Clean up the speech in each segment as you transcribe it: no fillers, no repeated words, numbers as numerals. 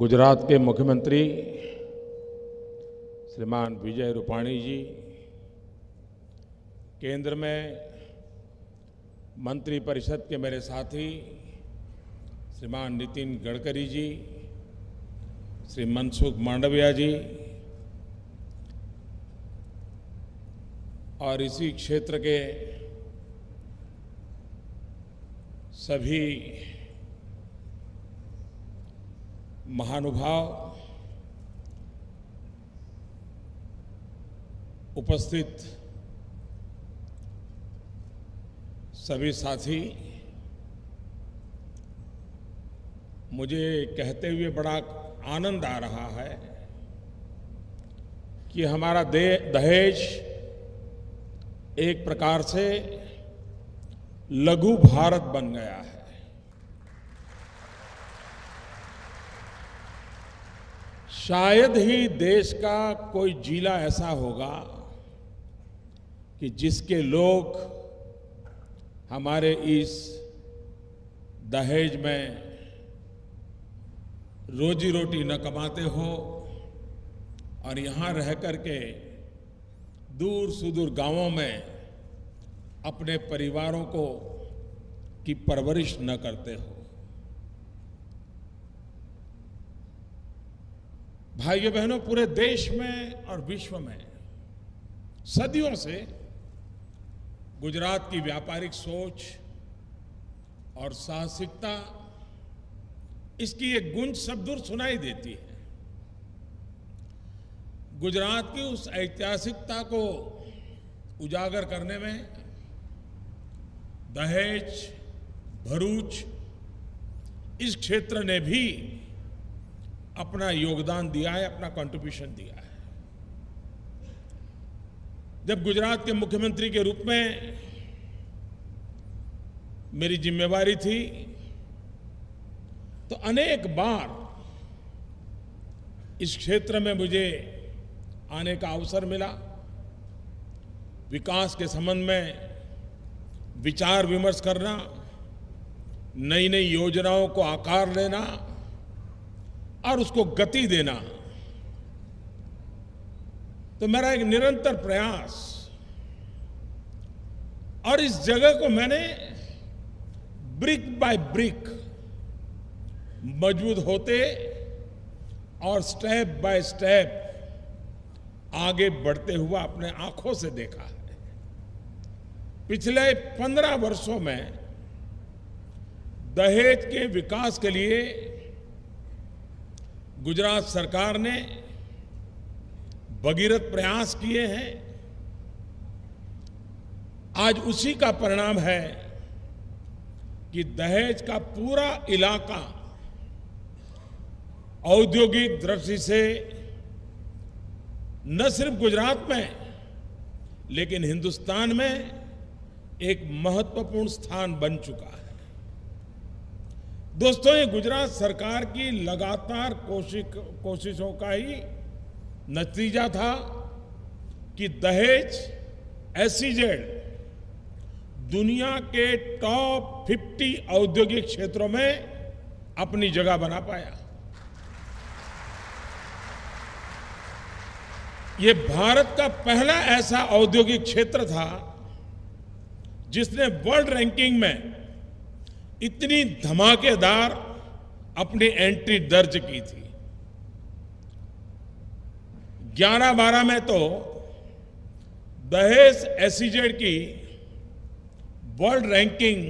गुजरात के मुख्यमंत्री श्रीमान विजय रूपाणी जी, केंद्र में मंत्रिपरिषद के मेरे साथी श्रीमान नितिन गडकरी जी, श्री मनसुख मांडविया जी और इसी क्षेत्र के सभी महानुभाव, उपस्थित सभी साथी, मुझे कहते हुए बड़ा आनंद आ रहा है कि हमारा दहेज एक प्रकार से लघु भारत बन गया है। शायद ही देश का कोई जिला ऐसा होगा कि जिसके लोग हमारे इस दहेज में रोजी रोटी न कमाते हो और यहाँ रह करके दूर सुदूर गांवों में अपने परिवारों को की परवरिश न करते हो। भाइयों बहनों, पूरे देश में और विश्व में सदियों से गुजरात की व्यापारिक सोच और साहसिकता, इसकी एक गूंज सब दूर सुनाई देती है। गुजरात की उस ऐतिहासिकता को उजागर करने में दहेज, भरूच, इस क्षेत्र ने भी अपना योगदान दिया है, अपना कंट्रीब्यूशन दिया है। जब गुजरात के मुख्यमंत्री के रूप में मेरी जिम्मेवारी थी तो अनेक बार इस क्षेत्र में मुझे आने का अवसर मिला। विकास के संबंध में विचार विमर्श करना, नई नई योजनाओं को आकार लेना और उसको गति देना, तो मेरा एक निरंतर प्रयास। और इस जगह को मैंने ब्रिक बाय ब्रिक मजबूत होते और स्टेप बाय स्टेप आगे बढ़ते हुआ अपने आंखों से देखा है। पिछले 15 वर्षों में दहेज के विकास के लिए गुजरात सरकार ने भगीरथ प्रयास किए हैं। आज उसी का परिणाम है कि दहेज का पूरा इलाका औद्योगिक दृष्टि से न सिर्फ गुजरात में लेकिन हिंदुस्तान में एक महत्वपूर्ण स्थान बन चुका है। दोस्तों, ये गुजरात सरकार की लगातार कोशिशों का ही नतीजा था कि दहेज एसईजेड दुनिया के टॉप 50 औद्योगिक क्षेत्रों में अपनी जगह बना पाया। ये भारत का पहला ऐसा औद्योगिक क्षेत्र था जिसने वर्ल्ड रैंकिंग में इतनी धमाकेदार अपनी एंट्री दर्ज की थी। 11-12 में तो दहेज एसईजेड की वर्ल्ड रैंकिंग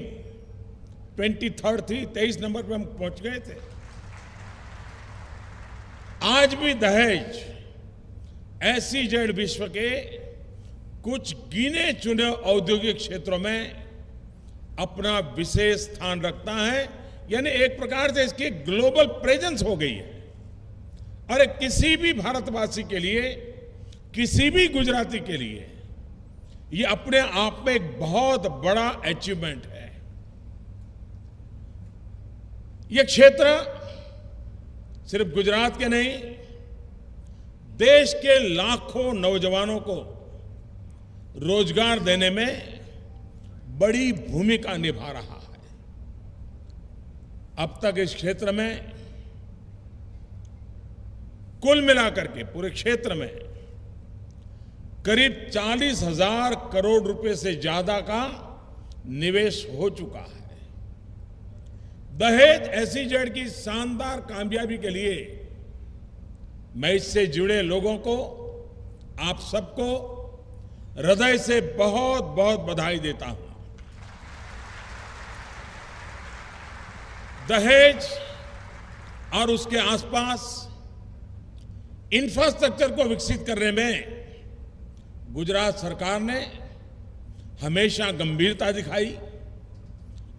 23rd थी, 23 नंबर पर हम पहुंच गए थे। आज भी दहेज एसईजेड विश्व के कुछ गिने चुने औद्योगिक क्षेत्रों में अपना विशेष स्थान रखता है। यानी एक प्रकार से इसकी ग्लोबल प्रेजेंस हो गई है और किसी भी भारतवासी के लिए, किसी भी गुजराती के लिए ये अपने आप में एक बहुत बड़ा अचीवमेंट है। ये क्षेत्र सिर्फ गुजरात के नहीं, देश के लाखों नौजवानों को रोजगार देने में बड़ी भूमिका निभा रहा है। अब तक इस क्षेत्र में कुल मिलाकर के पूरे क्षेत्र में करीब 40,000 करोड़ रुपए से ज्यादा का निवेश हो चुका है। दहेज एसईजेड की शानदार कामयाबी के लिए मैं इससे जुड़े लोगों को, आप सबको हृदय से बहुत बहुत बधाई देता हूं। दहेज और उसके आसपास इंफ्रास्ट्रक्चर को विकसित करने में गुजरात सरकार ने हमेशा गंभीरता दिखाई।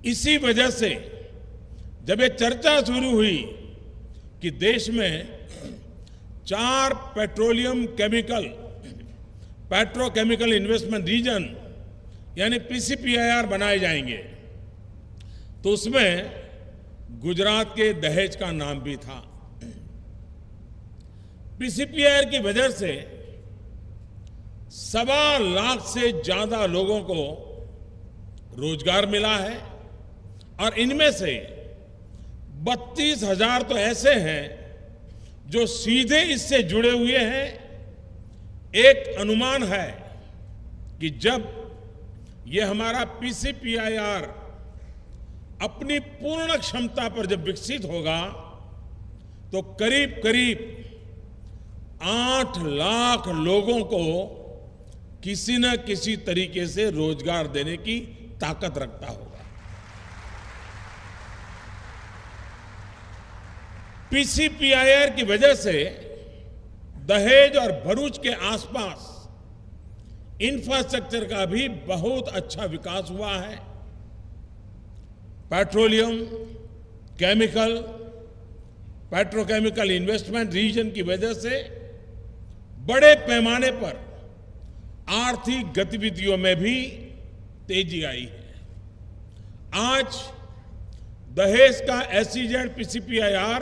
इसी वजह से जब ये चर्चा शुरू हुई कि देश में 4 पेट्रोकेमिकल इन्वेस्टमेंट रीजन यानी पीसीपीआईआर बनाए जाएंगे, तो उसमें गुजरात के दहेज का नाम भी था। पीसीपीआईआर की वजह से 1.25 लाख से ज्यादा लोगों को रोजगार मिला है और इनमें से 32,000 तो ऐसे हैं जो सीधे इससे जुड़े हुए हैं। एक अनुमान है कि जब ये हमारा पीसीपीआईआर अपनी पूर्ण क्षमता पर जब विकसित होगा तो करीब करीब 8 लाख लोगों को किसी न किसी तरीके से रोजगार देने की ताकत रखता होगा। पीसीपीआईआर की वजह से दहेज और भरूच के आसपास इंफ्रास्ट्रक्चर का भी बहुत अच्छा विकास हुआ है। पेट्रोकेमिकल इन्वेस्टमेंट रीजन की वजह से बड़े पैमाने पर आर्थिक गतिविधियों में भी तेजी आई है। आज दहेज का एसईजेड पीसीपीआईआर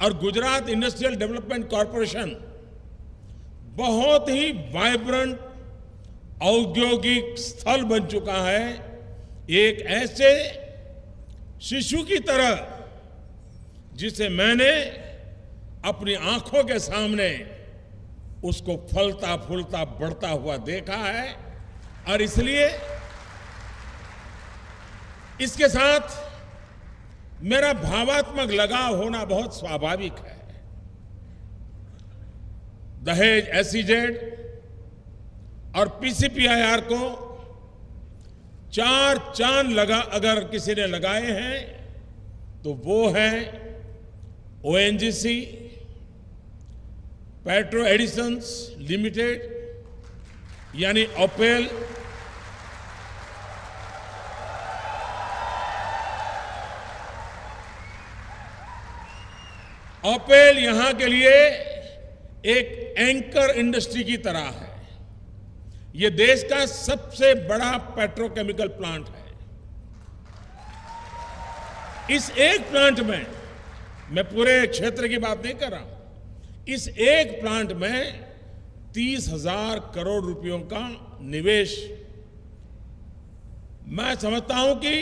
और गुजरात इंडस्ट्रियल डेवलपमेंट कॉरपोरेशन बहुत ही वाइब्रेंट औद्योगिक स्थल बन चुका है। एक ऐसे शिशु की तरह जिसे मैंने अपनी आंखों के सामने उसको फलता फूलता बढ़ता हुआ देखा है और इसलिए इसके साथ मेरा भावात्मक लगाव होना बहुत स्वाभाविक है। दहेज एसईजेड और पीसीपीआईआर को 4 चांद अगर किसी ने लगाए हैं तो वो है ओएनजीसी, पेट्रो एडिशंस लिमिटेड यानी ओपेल, ओपेल यहां के लिए एक एंकर इंडस्ट्री की तरह है। यह देश का सबसे बड़ा पेट्रोकेमिकल प्लांट है। इस एक प्लांट में, मैं पूरे क्षेत्र की बात नहीं कर रहा हूं, इस एक प्लांट में 30,000 करोड़ रुपयों का निवेश, मैं समझता हूं कि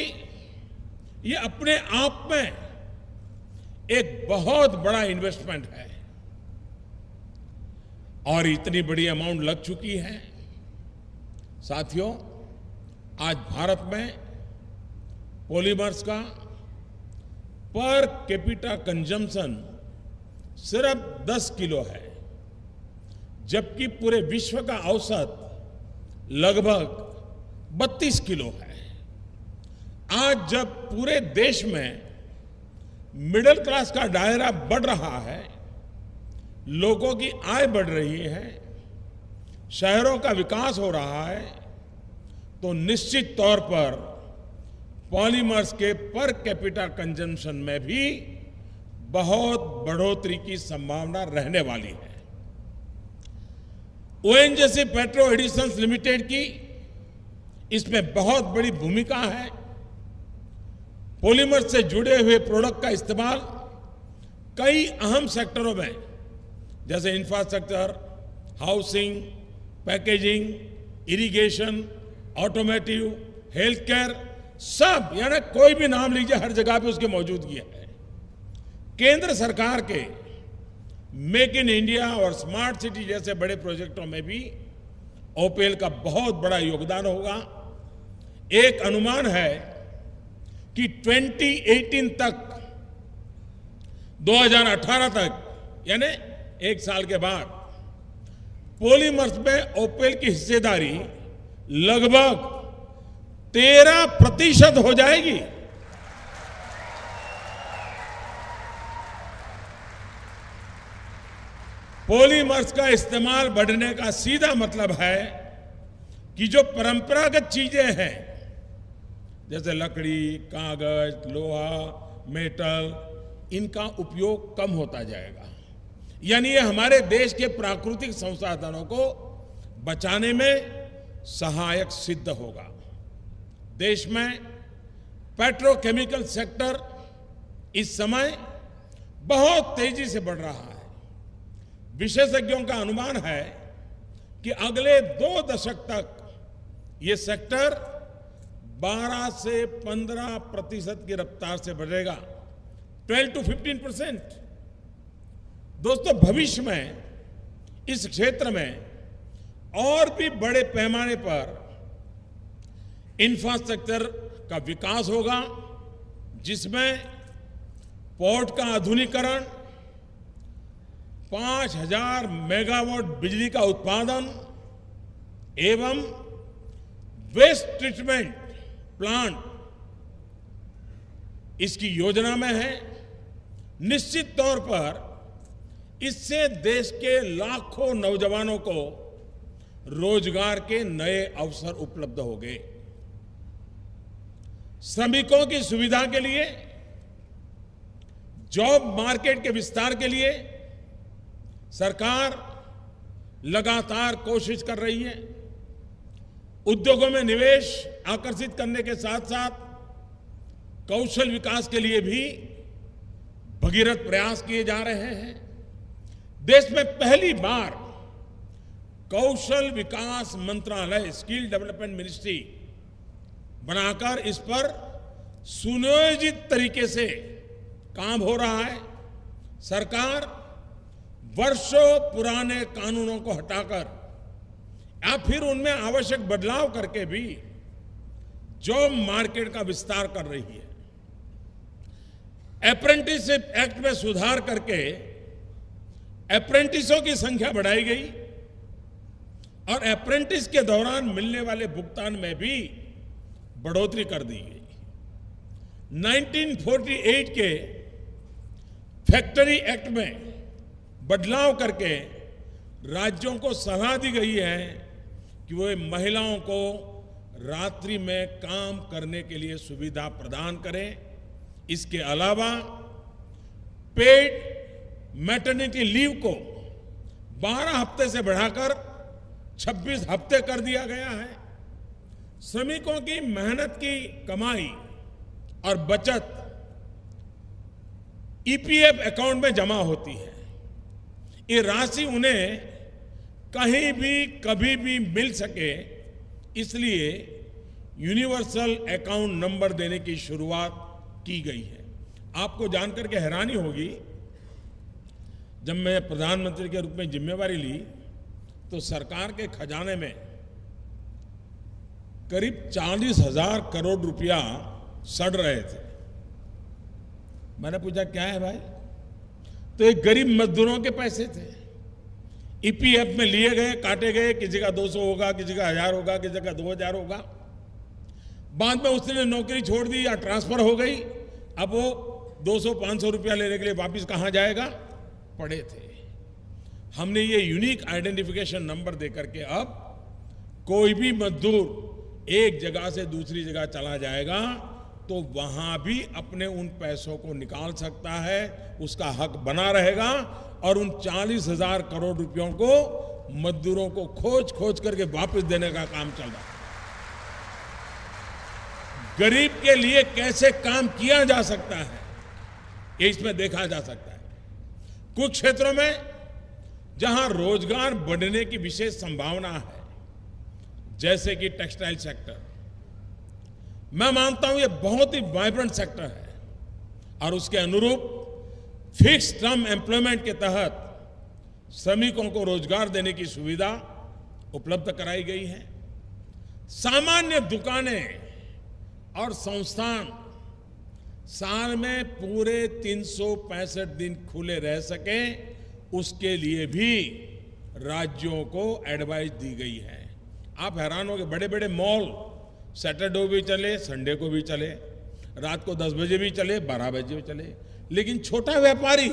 यह अपने आप में एक बहुत बड़ा इन्वेस्टमेंट है और इतनी बड़ी अमाउंट लग चुकी है। साथियों, आज भारत में पॉलीमर्स का पर कैपिटा कंजम्पशन सिर्फ 10 किलो है, जबकि पूरे विश्व का औसत लगभग 32 किलो है। आज जब पूरे देश में मिडिल क्लास का दायरा बढ़ रहा है, लोगों की आय बढ़ रही है, शहरों का विकास हो रहा है, तो निश्चित तौर पर पॉलीमर्स के पर कैपिटा कंजम्पशन में भी बहुत बढ़ोतरी की संभावना रहने वाली है। ओएनजीसी पेट्रो एडिशंस लिमिटेड की इसमें बहुत बड़ी भूमिका है। पॉलीमर से जुड़े हुए प्रोडक्ट का इस्तेमाल कई अहम सेक्टरों में जैसे infrastructure, housing, packaging, irrigation, automotive, health care, सब, यानी कोई भी नाम लीजिए, हर जगह पे उसकी मौजूदगी है। केंद्र सरकार के मेक इन इंडिया और स्मार्ट सिटी जैसे बड़े प्रोजेक्टों में भी ओपीएल का बहुत बड़ा योगदान होगा। एक अनुमान है कि 2018 तक, 2018 तक, यानी एक साल के बाद पॉलीमर्स में ओपीएल की हिस्सेदारी लगभग 13% हो जाएगी। पॉलीमर्स का इस्तेमाल बढ़ने का सीधा मतलब है कि जो परंपरागत चीजें हैं जैसे लकड़ी, कागज, लोहा, मेटल, इनका उपयोग कम होता जाएगा। यानी ये हमारे देश के प्राकृतिक संसाधनों को बचाने में सहायक सिद्ध होगा। देश में पेट्रोकेमिकल सेक्टर इस समय बहुत तेजी से बढ़ रहा है। विशेषज्ञों का अनुमान है कि अगले 2 दशक तक ये सेक्टर 12 से 15% की रफ्तार से बढ़ेगा, 12 to 15%। दोस्तों, भविष्य में इस क्षेत्र में और भी बड़े पैमाने पर इंफ्रास्ट्रक्चर का विकास होगा, जिसमें पोर्ट का आधुनिकीकरण, 5000 मेगावाट बिजली का उत्पादन एवं वेस्ट ट्रीटमेंट प्लांट इसकी योजना में है। निश्चित तौर पर इससे देश के लाखों नौजवानों को रोजगार के नए अवसर उपलब्ध होंगे। श्रमिकों की सुविधा के लिए, जॉब मार्केट के विस्तार के लिए सरकार लगातार कोशिश कर रही है। उद्योगों में निवेश आकर्षित करने के साथ साथ कौशल विकास के लिए भी भगीरथ प्रयास किए जा रहे हैं। देश में पहली बार कौशल विकास मंत्रालय, स्किल डेवलपमेंट मिनिस्ट्री बनाकर इस पर सुनियोजित तरीके से काम हो रहा है। सरकार वर्षों पुराने कानूनों को हटाकर या फिर उनमें आवश्यक बदलाव करके भी जॉब मार्केट का विस्तार कर रही है। अप्रेंटिसशिप एक्ट में सुधार करके अप्रेंटिसों की संख्या बढ़ाई गई और अप्रेंटिस के दौरान मिलने वाले भुगतान में भी बढ़ोतरी कर दी गई। 1948 के फैक्ट्री एक्ट में बदलाव करके राज्यों को सलाह दी गई है कि वे महिलाओं को रात्रि में काम करने के लिए सुविधा प्रदान करें। इसके अलावा पेड मैटरनिटी लीव को 12 हफ्ते से बढ़ाकर 26 हफ्ते कर दिया गया है। श्रमिकों की मेहनत की कमाई और बचत ईपीएफ अकाउंट में जमा होती है। ये राशि उन्हें कहीं भी कभी भी मिल सके, इसलिए यूनिवर्सल अकाउंट नंबर देने की शुरुआत की गई है। आपको जानकर के हैरानी होगी, जब मैं प्रधानमंत्री के रूप में जिम्मेवारी ली तो सरकार के खजाने में करीब 40,000 करोड़ रुपया सड़ रहे थे। मैंने पूछा क्या है भाई? तो ये गरीब मजदूरों के पैसे थे, ईपीएफ में लिए गए, काटे गए। किसी का 200 होगा, किसी का 1000 होगा, किसी का 2000 होगा। बाद में उसने नौकरी छोड़ दी या ट्रांसफर हो गई, अब वो 200-500 रुपया लेने के लिए वापस कहां जाएगा? पड़े थे। हमने ये यूनिक आइडेंटिफिकेशन नंबर देकर के अब कोई भी मजदूर एक जगह से दूसरी जगह चला जाएगा तो वहां भी अपने उन पैसों को निकाल सकता है, उसका हक बना रहेगा। और उन 40,000 करोड़ रुपयों को मजदूरों को खोज खोज करके वापस देने का काम चल रहा है। गरीब के लिए कैसे काम किया जा सकता है, ये इसमें देखा जा सकता है। कुछ क्षेत्रों में जहां रोजगार बढ़ने की विशेष संभावना है, जैसे कि टेक्सटाइल सेक्टर, मैं मानता हूं ये बहुत ही वाइब्रेंट सेक्टर है और उसके अनुरूप फिक्स टर्म एम्प्लॉयमेंट के तहत श्रमिकों को रोजगार देने की सुविधा उपलब्ध कराई गई है। सामान्य दुकानें और संस्थान साल में पूरे 365 दिन खुले रह सकें, उसके लिए भी राज्यों को एडवाइस दी गई है। आप हैरान हो गए, बड़े बड़े मॉल सैटरडे भी चले, संडे को भी चले, रात को 10 बजे भी चले, 12 बजे भी चले, लेकिन छोटा व्यापारी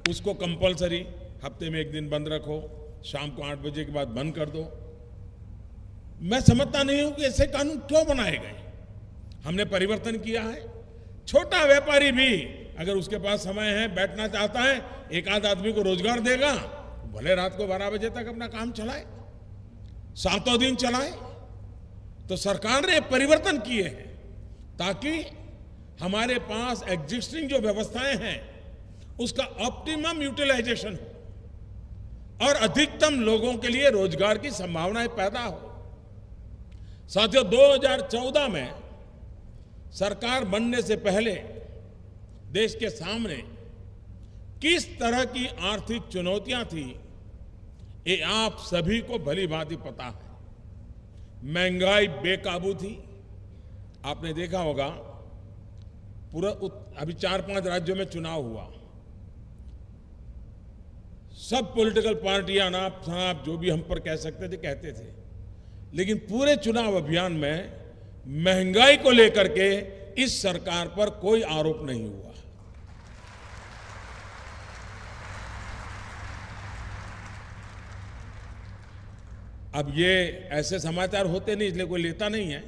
उसको कंपलसरी हफ्ते में 1 दिन बंद रखो, शाम को 8 बजे के बाद बंद कर दो। मैं समझता नहीं हूं कि ऐसे कानून क्यों बनाए गए। हमने परिवर्तन किया है। छोटा व्यापारी भी अगर उसके पास समय है, बैठना चाहता है, एक आध आदमी को रोजगार देगा, भले रात को 12 बजे तक अपना काम चलाए, 7 दिन चलाए। तो सरकार ने परिवर्तन किए हैं ताकि हमारे पास एग्जिस्टिंग जो व्यवस्थाएं हैं उसका ऑप्टिमम यूटिलाइजेशन हो और अधिकतम लोगों के लिए रोजगार की संभावनाएं पैदा हो। साथियों, 2014 में सरकार बनने से पहले देश के सामने किस तरह की आर्थिक चुनौतियां थी, ये आप सभी को भली भांति पता है। महंगाई बेकाबू थी। आपने देखा होगा, पूरा अभी 4-5 राज्यों में चुनाव हुआ, सब पॉलिटिकल पार्टियां नाप जो भी हम पर कह सकते थे कहते थे, लेकिन पूरे चुनाव अभियान में महंगाई को लेकर के इस सरकार पर कोई आरोप नहीं हुआ। अब ये ऐसे समाचार होते नहीं, इसलिए कोई लेता नहीं है,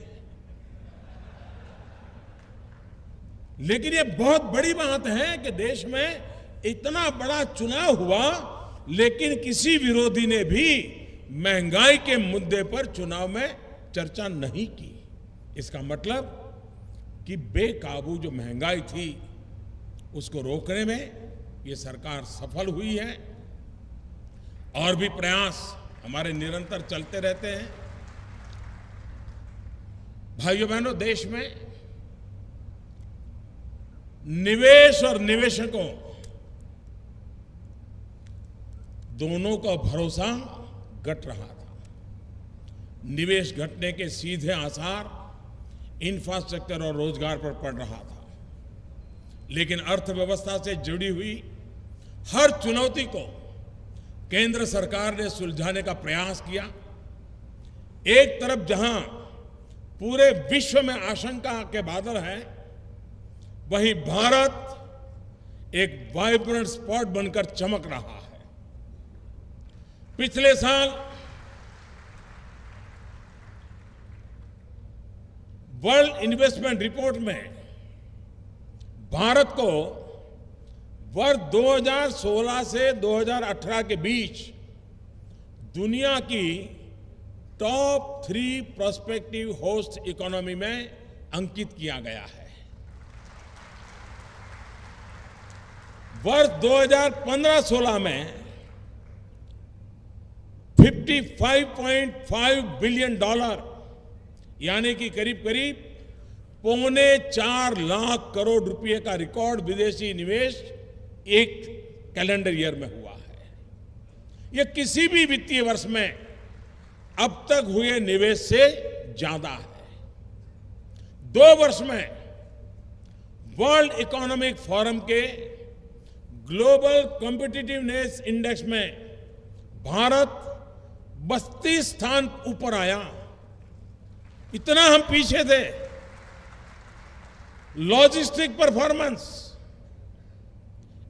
लेकिन ये बहुत बड़ी बात है कि देश में इतना बड़ा चुनाव हुआ लेकिन किसी विरोधी ने भी महंगाई के मुद्दे पर चुनाव में चर्चा नहीं की। इसका मतलब कि बेकाबू जो महंगाई थी उसको रोकने में ये सरकार सफल हुई है। और भी प्रयास हमारे निरंतर चलते रहते हैं। भाइयों बहनों, देश में निवेश और निवेशकों दोनों का भरोसा घट रहा था। निवेश घटने के सीधे आसार इंफ्रास्ट्रक्चर और रोजगार पर पड़ रहा था। लेकिन अर्थव्यवस्था से जुड़ी हुई हर चुनौती को केंद्र सरकार ने सुलझाने का प्रयास किया। एक तरफ जहां पूरे विश्व में आशंका के बादल हैं, वहीं भारत एक वाइब्रेंट स्पॉट बनकर चमक रहा है। पिछले साल वर्ल्ड इन्वेस्टमेंट रिपोर्ट में भारत को वर्ष 2016 से 2018 के बीच दुनिया की टॉप 3 प्रोस्पेक्टिव होस्ट इकोनॉमी में अंकित किया गया है। वर्ष 2015-16 में $55.5 बिलियन यानी कि करीब करीब 3.25 लाख करोड़ रुपए का रिकॉर्ड विदेशी निवेश एक कैलेंडर ईयर में हुआ है। यह किसी भी वित्तीय वर्ष में अब तक हुए निवेश से ज्यादा है। 2 वर्ष में वर्ल्ड इकोनॉमिक फोरम के ग्लोबल कॉम्पिटिटिवनेस इंडेक्स में भारत 32 स्थान ऊपर आया। इतना हम पीछे थे। लॉजिस्टिक परफॉर्मेंस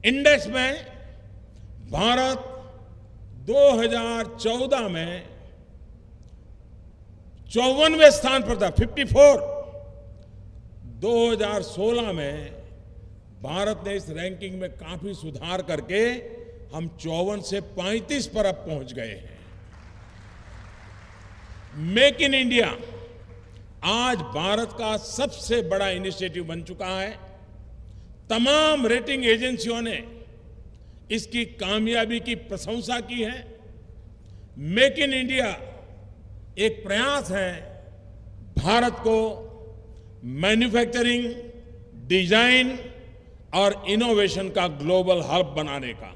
इंडेक्स में भारत 2014 में 54वें स्थान पर था, 54। 2016 में भारत ने इस रैंकिंग में काफी सुधार करके हम 54 से 35 पर अब पहुंच गए हैं। मेक इन इंडिया आज भारत का सबसे बड़ा इनिशिएटिव बन चुका है। तमाम रेटिंग एजेंसियों ने इसकी कामयाबी की प्रशंसा की है। मेक इन इंडिया एक प्रयास है भारत को मैन्युफैक्चरिंग, डिजाइन और इनोवेशन का ग्लोबल हब बनाने का।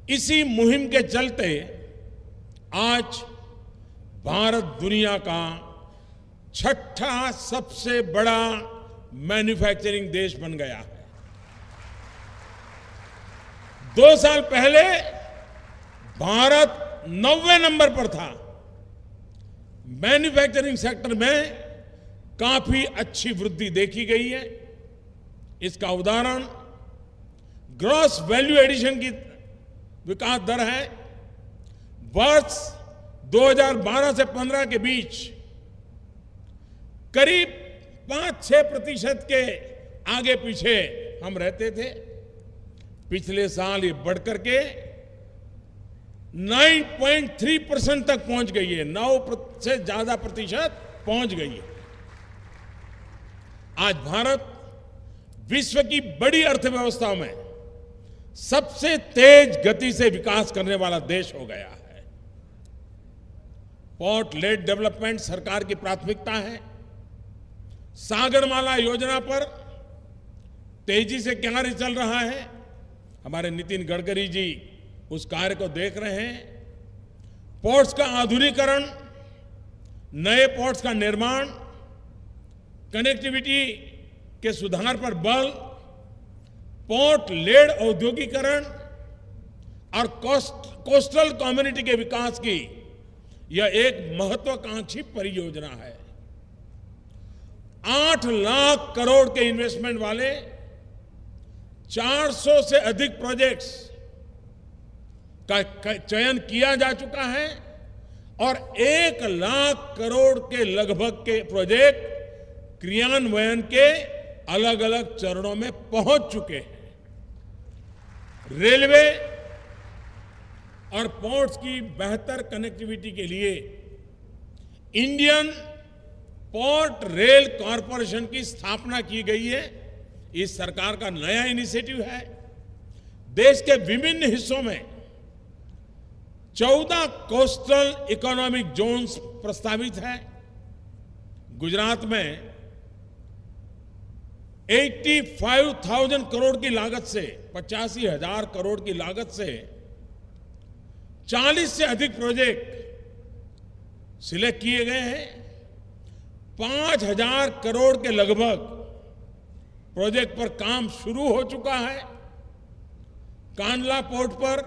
इसी मुहिम के चलते आज भारत दुनिया का छठा सबसे बड़ा मैन्युफैक्चरिंग देश बन गया है। 2 साल पहले भारत 90वें नंबर पर था। मैन्युफैक्चरिंग सेक्टर में काफी अच्छी वृद्धि देखी गई है। इसका उदाहरण ग्रॉस वैल्यू एडिशन की विकास दर है। वर्ष 2012 से 15 के बीच करीब 5-6% के आगे पीछे हम रहते थे। पिछले साल ये बढ़कर के 9.3% तक पहुंच गई है। 9 से ज्यादा प्रतिशत पहुंच गई है। आज भारत विश्व की बड़ी अर्थव्यवस्थाओं में सबसे तेज गति से विकास करने वाला देश हो गया है। पोर्ट लेड डेवलपमेंट सरकार की प्राथमिकता है। सागरमाला योजना पर तेजी से कार्य चल रहा है। हमारे नितिन गडकरी जी उस कार्य को देख रहे हैं। पोर्ट्स का आधुनिकीकरण, नए पोर्ट्स का निर्माण, कनेक्टिविटी के सुधार पर बल, पोर्ट लेड औद्योगिकरण और कोस्टल कम्युनिटी के विकास की यह एक महत्वाकांक्षी परियोजना है। 8 लाख करोड़ के इन्वेस्टमेंट वाले 400 से अधिक प्रोजेक्ट्स का चयन किया जा चुका है और 1 लाख करोड़ के लगभग के प्रोजेक्ट क्रियान्वयन के अलग अलग चरणों में पहुंच चुके हैं। रेलवे और पोर्ट्स की बेहतर कनेक्टिविटी के लिए इंडियन पोर्ट रेल कॉरपोरेशन की स्थापना की गई है। इस सरकार का नया इनिशिएटिव है। देश के विभिन्न हिस्सों में 14 कोस्टल इकोनॉमिक जोन्स प्रस्तावित है। गुजरात में 85,000 करोड़ की लागत से 85,000 करोड़ की लागत से 40 से अधिक प्रोजेक्ट सिलेक्ट किए गए हैं। 5,000 करोड़ के लगभग प्रोजेक्ट पर काम शुरू हो चुका है। कांडला पोर्ट पर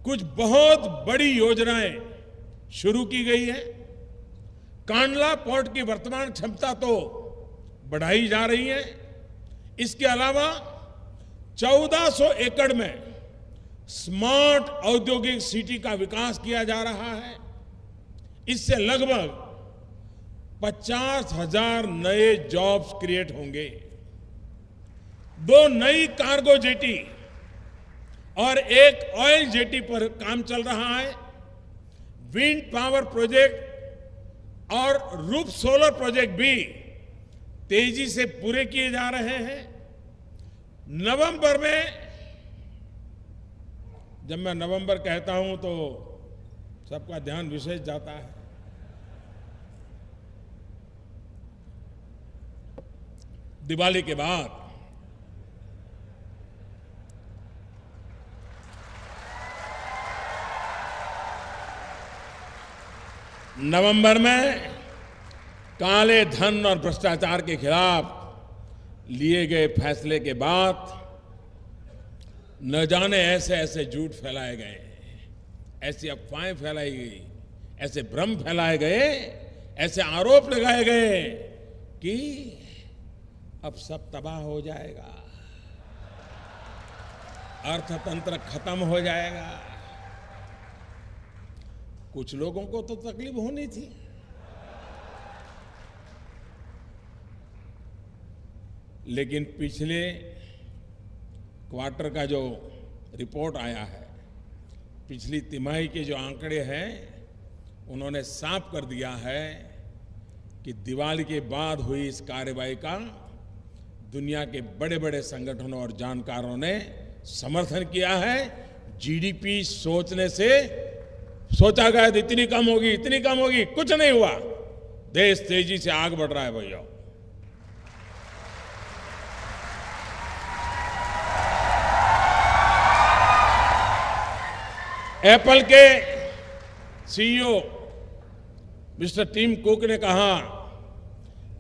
कुछ बहुत बड़ी योजनाएं शुरू की गई है। कांडला पोर्ट की वर्तमान क्षमता तो बढ़ाई जा रही है। इसके अलावा 1400 एकड़ में स्मार्ट औद्योगिक सिटी का विकास किया जा रहा है। इससे लगभग 50,000 नए जॉब्स क्रिएट होंगे। 2 नई कार्गो जेटी और 1 ऑयल जेटी पर काम चल रहा है। विंड पावर प्रोजेक्ट और रूफ सोलर प्रोजेक्ट भी तेजी से पूरे किए जा रहे हैं। नवंबर में, जब मैं नवंबर कहता हूं तो सबका ध्यान विशेष जाता है। दिवाली के बाद नवंबर में काले धन और भ्रष्टाचार के खिलाफ लिए गए फैसले के बाद न जाने ऐसे ऐसे झूठ फैलाए गए, ऐसी अफवाहें फैलाई गई, ऐसे भ्रम फैलाए गए, ऐसे आरोप लगाए गए कि अब सब तबाह हो जाएगा, अर्थतंत्र खत्म हो जाएगा। कुछ लोगों को तो तकलीफ होनी थी। लेकिन पिछले क्वार्टर का जो रिपोर्ट आया है, पिछली तिमाही के जो आंकड़े हैं, उन्होंने साफ कर दिया है कि दिवाली के बाद हुई इस कार्रवाई का दुनिया के बड़े बड़े संगठनों और जानकारों ने समर्थन किया है। जीडीपी सोचने से सोचा गया था इतनी कम होगी, इतनी कम होगी, कुछ नहीं हुआ। देश तेजी से आगे बढ़ रहा है भैया। एप्पल के सीईओ मिस्टर टिम कुक ने कहा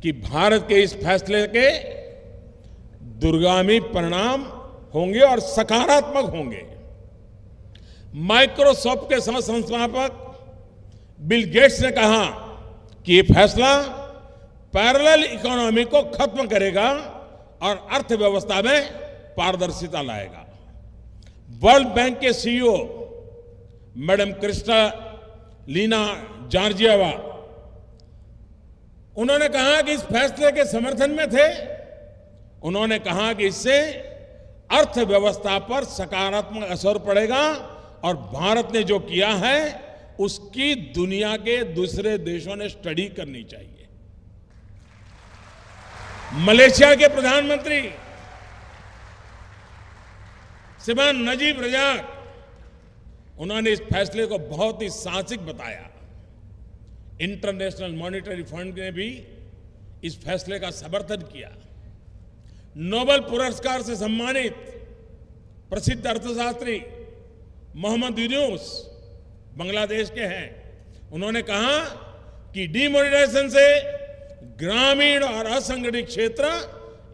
कि भारत के इस फैसले के दूरगामी परिणाम होंगे और सकारात्मक होंगे। माइक्रोसॉफ्ट के सह संस्थापक बिल गेट्स ने कहा कि ये फैसला पैरेलल इकोनॉमी को खत्म करेगा और अर्थव्यवस्था में पारदर्शिता लाएगा। वर्ल्ड बैंक के सीईओ मैडम क्रिस्टालिना जॉर्जिएवा, उन्होंने कहा कि इस फैसले के समर्थन में थे। उन्होंने कहा कि इससे अर्थव्यवस्था पर सकारात्मक असर पड़ेगा और भारत ने जो किया है उसकी दुनिया के दूसरे देशों ने स्टडी करनी चाहिए। मलेशिया के प्रधानमंत्री श्रीमान नजीब रजाक, उन्होंने इस फैसले को बहुत ही साहसिक बताया। इंटरनेशनल मॉनिटरी फंड ने भी इस फैसले का समर्थन किया। नोबेल पुरस्कार से सम्मानित प्रसिद्ध अर्थशास्त्री मोहम्मद यूनुस बांग्लादेश के हैं। उन्होंने कहा कि डिमोनेटाइजेशन से ग्रामीण और असंगठित क्षेत्र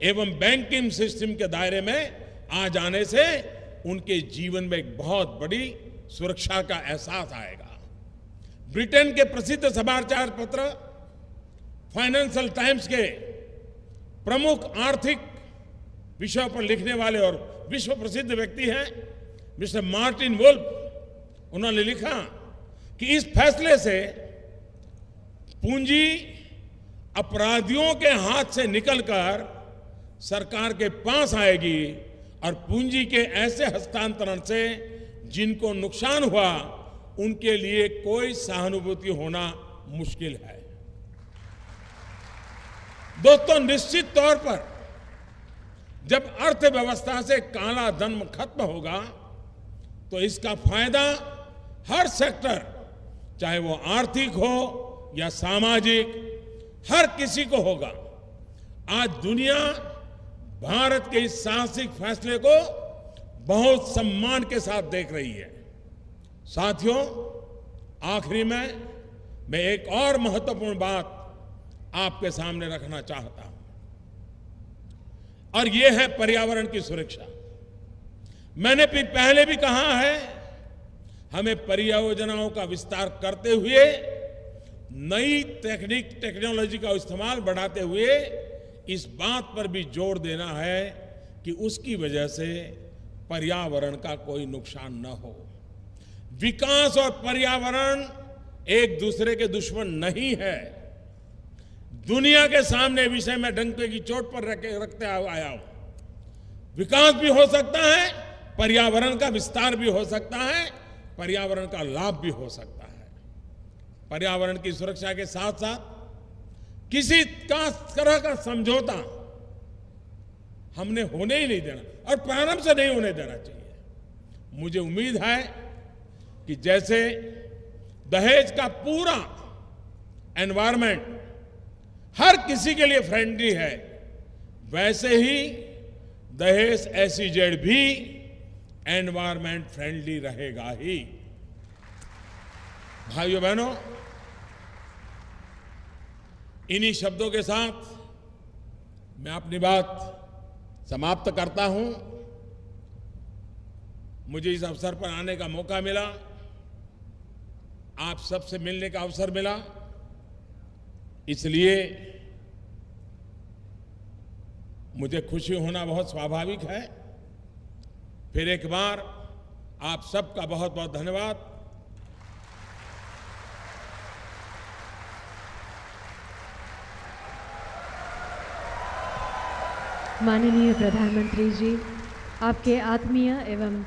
एवं बैंकिंग सिस्टम के दायरे में आ जाने से उनके जीवन में एक बहुत बड़ी सुरक्षा का एहसास आएगा। ब्रिटेन के प्रसिद्ध समाचार पत्र फाइनेंशियल टाइम्स के प्रमुख आर्थिक विषयों पर लिखने वाले और विश्व प्रसिद्ध व्यक्ति हैं मिस्टर मार्टिन वुल्फ। उन्होंने लिखा कि इस फैसले से पूंजी अपराधियों के हाथ से निकलकर सरकार के पास आएगी और पूंजी के ऐसे हस्तांतरण से जिनको नुकसान हुआ उनके लिए कोई सहानुभूति होना मुश्किल है। दोस्तों, निश्चित तौर पर जब अर्थव्यवस्था से काला धन खत्म होगा तो इसका फायदा हर सेक्टर, चाहे वो आर्थिक हो या सामाजिक, हर किसी को होगा। आज दुनिया भारत के इस साहसिक फैसले को बहुत सम्मान के साथ देख रही है। साथियों, आखिरी में मैं एक और महत्वपूर्ण बात आपके सामने रखना चाहता हूं और यह है पर्यावरण की सुरक्षा। मैंने पहले भी कहा है, हमें परियोजनाओं का विस्तार करते हुए नई टेक्नोलॉजी का इस्तेमाल बढ़ाते हुए इस बात पर भी जोर देना है कि उसकी वजह से पर्यावरण का कोई नुकसान न हो। विकास और पर्यावरण एक दूसरे के दुश्मन नहीं है। दुनिया के सामने विषय में डंके की चोट पर रखते आया हूं। विकास भी हो सकता है, पर्यावरण का विस्तार भी हो सकता है, पर्यावरण का लाभ भी हो सकता है। पर्यावरण की सुरक्षा के साथ साथ किसी तरह का समझौता हमने होने ही नहीं देना और प्रारंभ से नहीं होने देना चाहिए। मुझे उम्मीद है कि जैसे दहेज का पूरा एनवायरनमेंट हर किसी के लिए फ्रेंडली है, वैसे ही दहेज SEZ भी एनवायरनमेंट फ्रेंडली रहेगा ही। भाइयों बहनों, इन्हीं शब्दों के साथ मैं अपनी बात समाप्त करता हूं। मुझे इस अवसर पर आने का मौका मिला, आप सबसे मिलने का अवसर मिला, इसलिए मुझे खुशी होना बहुत स्वाभाविक है। फिर एक बार आप सबका बहुत बहुत धन्यवाद। माननीय प्रधानमंत्री जी, आपके आत्मीय एवं